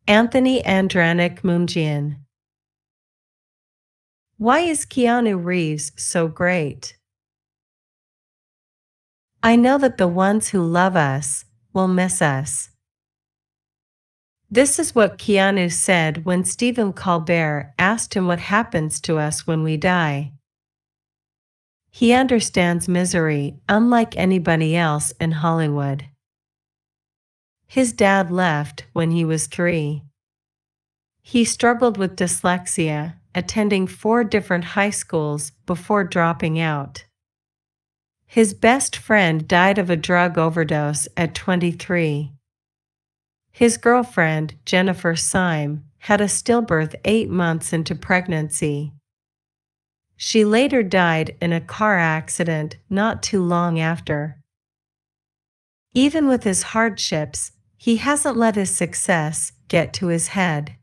Anthony Andranik Mungian. Why is Keanu Reeves so great? I know that the ones who love us will miss us. This is what Keanu said when Stephen Colbert asked him what happens to us when we die. He understands misery unlike anybody else in Hollywood. His dad left when he was 3. He struggled with dyslexia, attending 4 different high schools before dropping out. His best friend died of a drug overdose at 23. His girlfriend, Jennifer Syme, had a stillbirth 8 months into pregnancy. She later died in a car accident not too long after. Even with his hardships, he hasn't let his success get to his head.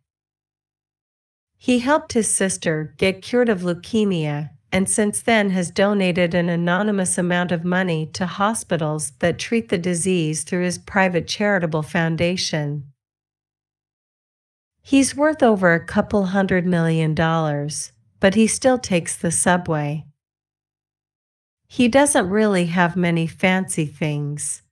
He helped his sister get cured of leukemia, and since then has donated an anonymous amount of money to hospitals that treat the disease through his private charitable foundation. He's worth over a couple $100 million, but he still takes the subway. He doesn't really have many fancy things.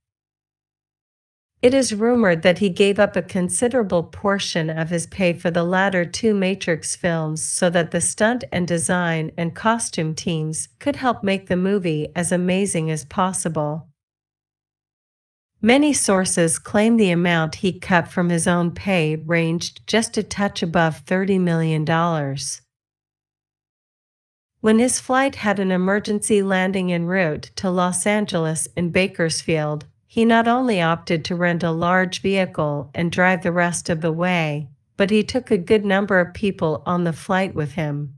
It is rumored that he gave up a considerable portion of his pay for the latter 2 Matrix films so that the stunt and design and costume teams could help make the movie as amazing as possible. Many sources claim the amount he cut from his own pay ranged just a touch above $30 million. When his flight had an emergency landing en route to Los Angeles in Bakersfield, he not only opted to rent a large vehicle and drive the rest of the way, but he took a good number of people on the flight with him.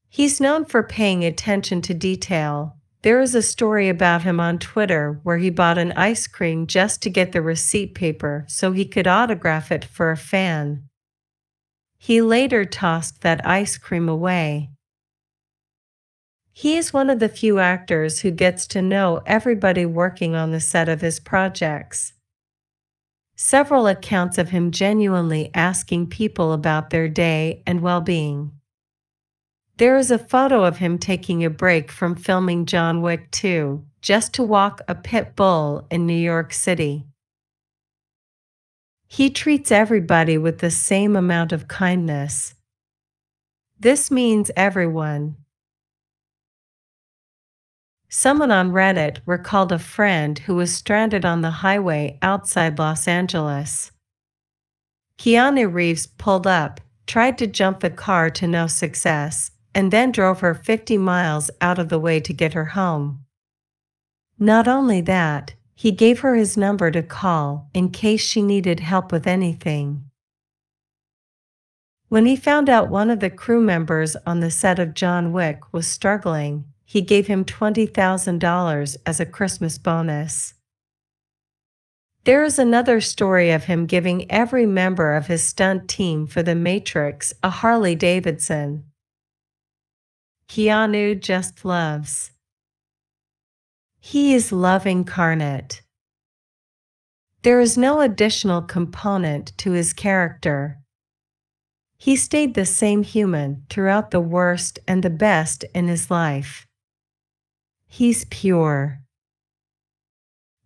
He's known for paying attention to detail. There is a story about him on Twitter where he bought an ice cream just to get the receipt paper so he could autograph it for a fan. He later tossed that ice cream away. He is one of the few actors who gets to know everybody working on the set of his projects. Several accounts of him genuinely asking people about their day and well-being. There is a photo of him taking a break from filming John Wick 2, just to walk a pit bull in New York City. He treats everybody with the same amount of kindness. This means everyone. Someone on Reddit recalled a friend who was stranded on the highway outside Los Angeles. Keanu Reeves pulled up, tried to jump the car to no success, and then drove her 50 miles out of the way to get her home. Not only that, he gave her his number to call in case she needed help with anything. When he found out one of the crew members on the set of John Wick was struggling, he gave him $20,000 as a Christmas bonus. There is another story of him giving every member of his stunt team for The Matrix a Harley Davidson. Keanu just loves. He is love incarnate. There is no additional component to his character. He stayed the same human throughout the worst and the best in his life. He's pure.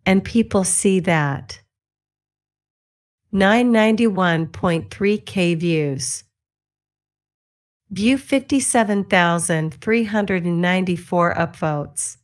And people see that. 991.3K views. View 57,394 upvotes.